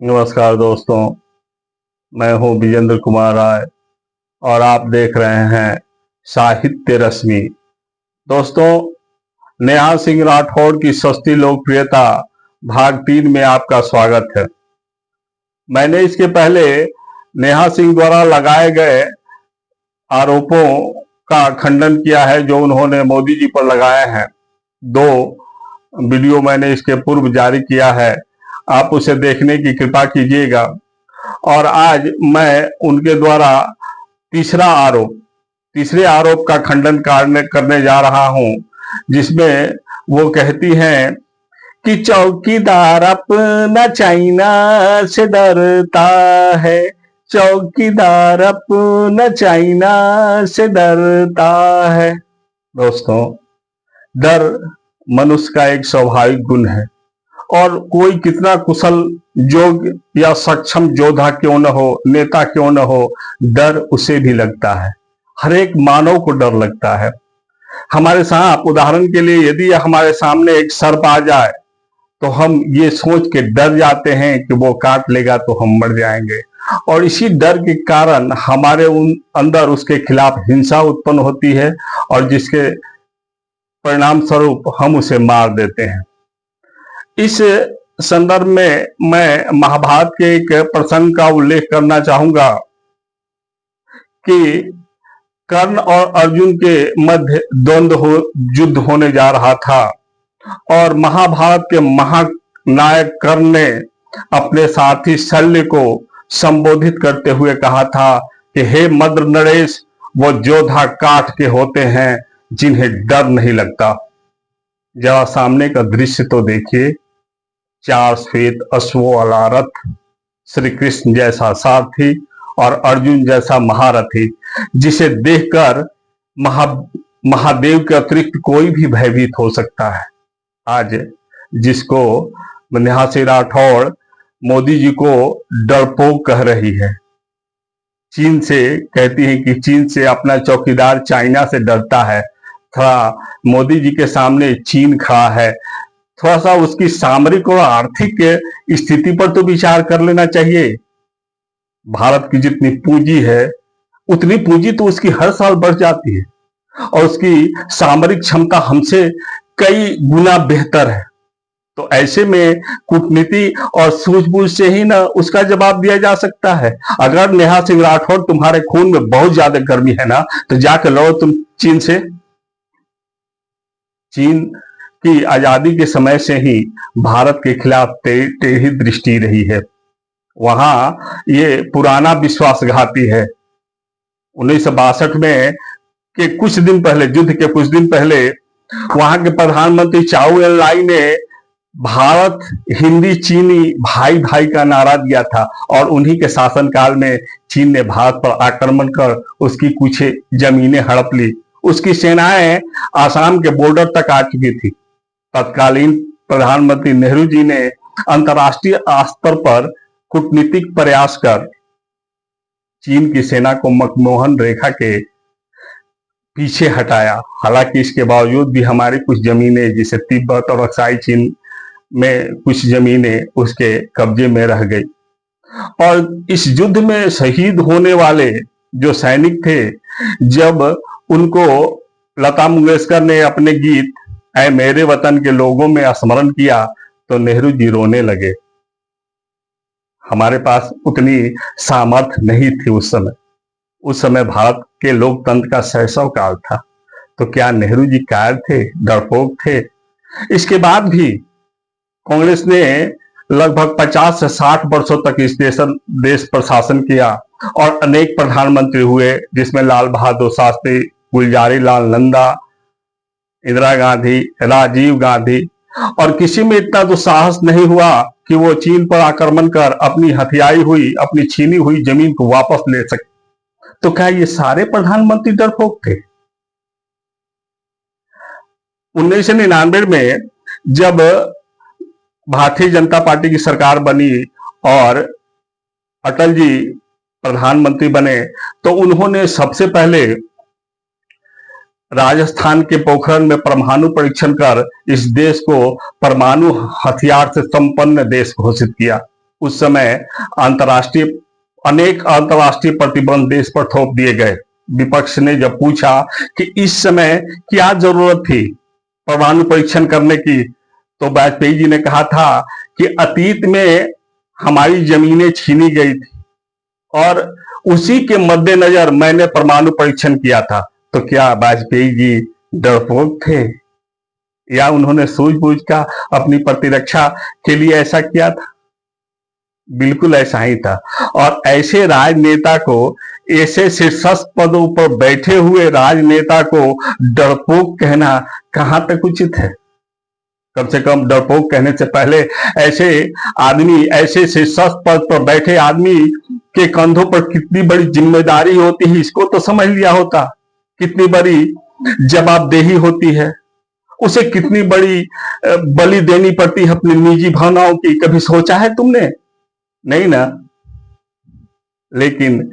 नमस्कार दोस्तों, मैं हूं विजेंद्र कुमार राय और आप देख रहे हैं साहित्य रश्मि। दोस्तों, नेहा सिंह राठौड़ की सस्ती लोकप्रियता भाग 3 में आपका स्वागत है। मैंने इसके पहले नेहा सिंह द्वारा लगाए गए आरोपों का खंडन किया है जो उन्होंने मोदी जी पर लगाए हैं। 2 वीडियो मैंने इसके पूर्व जारी किया है, आप उसे देखने की कृपा कीजिएगा। और आज मैं उनके द्वारा तीसरे आरोप का खंडन करने जा रहा हूं, जिसमें वो कहती हैं कि चौकीदार अपना चाइना से डरता है, चौकीदार अपना चाइना से डरता है। दोस्तों, डर मनुष्य का एक स्वाभाविक गुण है और कोई कितना कुशल योग्य या सक्षम योद्धा क्यों न हो, नेता क्यों न हो, डर उसे भी लगता है। हर एक मानव को डर लगता है। हमारे साथ उदाहरण के लिए यदि हमारे सामने एक सर्प आ जाए तो हम ये सोच के डर जाते हैं कि वो काट लेगा तो हम मर जाएंगे, और इसी डर के कारण हमारे अंदर उसके खिलाफ हिंसा उत्पन्न होती है और जिसके परिणाम स्वरूप हम उसे मार देते हैं। इस संदर्भ में मैं महाभारत के एक प्रसंग का उल्लेख करना चाहूंगा कि कर्ण और अर्जुन के मध्य युद्ध होने जा रहा था और महाभारत के महानायक कर्ण ने अपने साथी शल्य को संबोधित करते हुए कहा था कि हे मद्र नरेश, वो योद्धा काठ के होते हैं जिन्हें डर नहीं लगता। जरा सामने का दृश्य तो देखिए, 4 श्वेत अश्वों वाला रथ, श्री कृष्ण जैसा सारथी और अर्जुन जैसा महारथी, जिसे देखकर महादेव के अतिरिक्त कोई भी भयभीत हो सकता है। आज जिसको नेहा सिंह राठौड़ मोदी जी को डरपोक कह रही है, चीन से कहती है कि चीन से अपना चौकीदार चाइना से डरता है। थोड़ा मोदी जी के सामने चीन खड़ा है, थोड़ा सा उसकी सामरिक और आर्थिक स्थिति पर तो विचार कर लेना चाहिए। भारत की जितनी पूंजी है उतनी पूंजी तो उसकी हर साल बढ़ जाती है और उसकी सामरिक क्षमता हमसे कई गुना बेहतर है। तो ऐसे में कूटनीति और सूझबूझ से ही ना उसका जवाब दिया जा सकता है। अगर नेहा सिंह राठौड़ तुम्हारे खून में बहुत ज्यादा गर्मी है ना, तो जाकर लड़ो तुम चीन से। चीन की आजादी के समय से ही भारत के खिलाफ टेढ़ी दृष्टि रही है। वहां ये पुराना विश्वासघाती है। 1962 में के कुछ दिन पहले, युद्ध के कुछ दिन पहले, वहां के प्रधानमंत्री चाउ एन लाई ने भारत हिंदी चीनी भाई भाई का नारा दिया था और उन्हीं के शासनकाल में चीन ने भारत पर आक्रमण कर उसकी कुछ जमीनें हड़प ली। उसकी सेनाएं आसाम के बॉर्डर तक आ चुकी थी। तत्कालीन प्रधानमंत्री नेहरू जी ने अंतर्राष्ट्रीय स्तर पर कूटनीतिक प्रयास कर चीन की सेना को मनमोहन रेखा के पीछे हटाया। हालांकि इसके बावजूद भी हमारी कुछ जमीनें, जैसे तिब्बत और अक्साई चीन में कुछ जमीनें उसके कब्जे में रह गई। और इस युद्ध में शहीद होने वाले जो सैनिक थे, जब उनको लता मंगेशकर ने अपने गीत ऐ मेरे वतन के लोगों में स्मरण किया तो नेहरू जी रोने लगे। हमारे पास उतनी सामर्थ्य नहीं थी उस समय भारत के लोकतंत्र का शैशव काल था। तो क्या नेहरू जी कायर थे, डरपोक थे? इसके बाद भी कांग्रेस ने लगभग 50 से 60 वर्षों तक इस देश पर शासन किया और अनेक प्रधानमंत्री हुए, जिसमें लाल बहादुर शास्त्री, गुलजारी लाल नंदा, इंदिरा गांधी, राजीव गांधी, और किसी में इतना तो साहस नहीं हुआ कि वो चीन पर आक्रमण कर अपनी हथियाई हुई, अपनी छीनी हुई जमीन को वापस ले सके। तो क्या ये सारे प्रधानमंत्री डरपोक थे? 1999 में जब भारतीय जनता पार्टी की सरकार बनी और अटल जी प्रधानमंत्री बने, तो उन्होंने सबसे पहले राजस्थान के पोखरण में परमाणु परीक्षण कर इस देश को परमाणु हथियार से संपन्न देश घोषित किया। उस समय अंतर्राष्ट्रीय अनेक अंतर्राष्ट्रीय प्रतिबंध देश पर थोप दिए गए। विपक्ष ने जब पूछा कि इस समय क्या जरूरत थी परमाणु परीक्षण करने की, तो वाजपेयी जी ने कहा था कि अतीत में हमारी जमीनें छीनी गई थी और उसी के मद्देनजर मैंने परमाणु परीक्षण किया था। तो क्या वाजपेयी जी डरपोक थे या उन्होंने सूझबूझ का अपनी प्रतिरक्षा के लिए ऐसा किया था? बिल्कुल ऐसा ही था। और ऐसे राजनेता को, ऐसे शीर्षस्थ पदों पर बैठे हुए राजनेता को डरपोक कहना कहां तक उचित है? कम से कम डरपोक कहने से पहले ऐसे आदमी, ऐसे शीर्षस्थ पद पर बैठे आदमी के कंधों पर कितनी बड़ी जिम्मेदारी होती है इसको तो समझ लिया होता। कितनी बड़ी जवाबदेही होती है, उसे कितनी बड़ी बलि देनी पड़ती है अपनी निजी भावनाओं की। कभी सोचा है तुमने? नहीं ना। लेकिन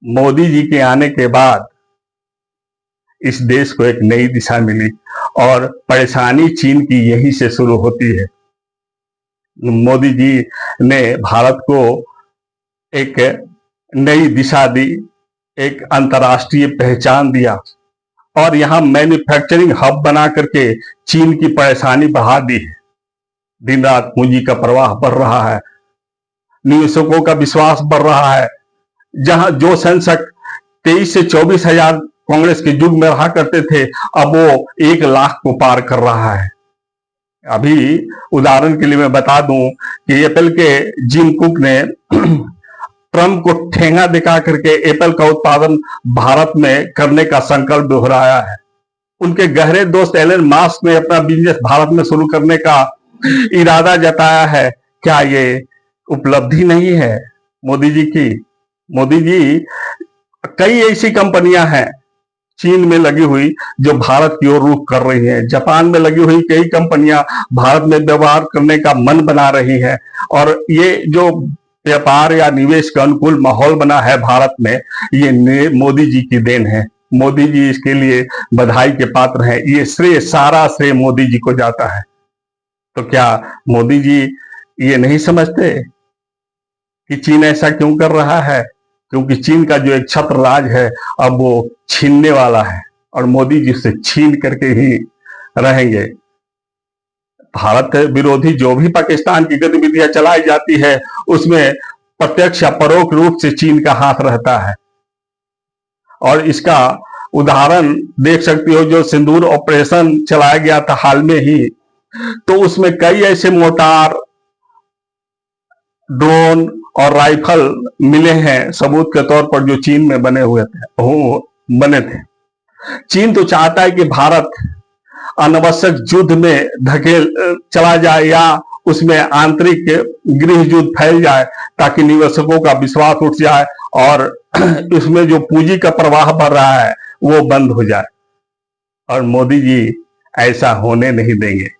मोदी जी के आने के बाद इस देश को एक नई दिशा मिली और परेशानी चीन की यहीं से शुरू होती है। मोदी जी ने भारत को एक नई दिशा दी, एक अंतर्राष्ट्रीय पहचान दिया और यहां मैन्युफैक्चरिंग हब बना करके चीन की परेशानी बढ़ा दी है। दिन रात पूंजी का प्रवाह बढ़ रहा है, निवेशकों का विश्वास बढ़ रहा है। जहां जो संसद 23 से 24 हजार कांग्रेस के युग में रहा करते थे, अब वो 1 लाख को पार कर रहा है। अभी उदाहरण के लिए मैं बता दूं कि एप्पल के जिम कुक ने ट्रंप को ठेंगा दिखा करके एप्पल का उत्पादन भारत में करने का संकल्प दोहराया है। उनके गहरे दोस्त एलन मास्क ने अपना बिजनेस भारत में शुरू करने का इरादा जताया है। क्या ये उपलब्धि नहीं है मोदी जी की? मोदी जी, कई ऐसी कंपनियां हैं चीन में लगी हुई जो भारत की ओर रुख कर रही हैं। जापान में लगी हुई कई कंपनियां भारत में व्यवहार करने का मन बना रही हैं। और ये जो व्यापार या निवेश का अनुकूल माहौल बना है भारत में, ये मोदी जी की देन है। मोदी जी इसके लिए बधाई के पात्र हैं। ये श्रेय, सारा श्रेय मोदी जी को जाता है। तो क्या मोदी जी ये नहीं समझते कि चीन ऐसा क्यों कर रहा है? क्योंकि चीन का जो एक छत्र राज है अब वो छीनने वाला है और मोदी जी से छीन करके ही रहेंगे। भारत विरोधी जो भी पाकिस्तान की गतिविधियां चलाई जाती है उसमें प्रत्यक्ष या परोक्ष रूप से चीन का हाथ रहता है। और इसका उदाहरण देख सकती हो, जो सिंदूर ऑपरेशन चलाया गया था हाल में ही, तो उसमें कई ऐसे मोर्टार, ड्रोन और राइफल मिले हैं सबूत के तौर पर, जो चीन में बने थे। चीन तो चाहता है कि भारत अनावश्यक युद्ध में धकेल चला जाए या उसमें आंतरिक गृह युद्ध फैल जाए ताकि निवेशकों का विश्वास उठ जाए और इसमें जो पूंजी का प्रवाह बढ़ रहा है वो बंद हो जाए। और मोदी जी ऐसा होने नहीं देंगे।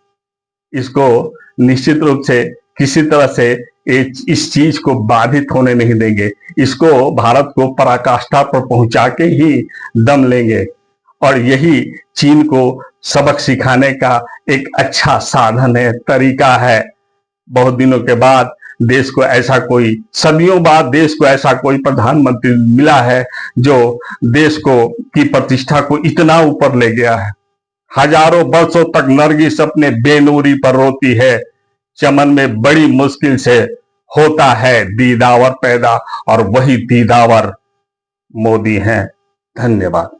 इसको निश्चित रूप से किसी तरह से इस चीज को बाधित होने नहीं देंगे। इसको भारत को पराकाष्ठा पर पहुंचा के ही दम लेंगे और यही चीन को सबक सिखाने का एक अच्छा साधन है, तरीका है। बहुत दिनों के बाद देश को ऐसा कोई, सदियों बाद देश को ऐसा कोई प्रधानमंत्री मिला है जो देश को की प्रतिष्ठा को इतना ऊपर ले गया है। हजारों वर्षों तक नरगिस अपने बेनूरी पर रोती है, चमन में बड़ी मुश्किल से होता है दीदावर पैदा, और वही दीदावर मोदी हैं। धन्यवाद।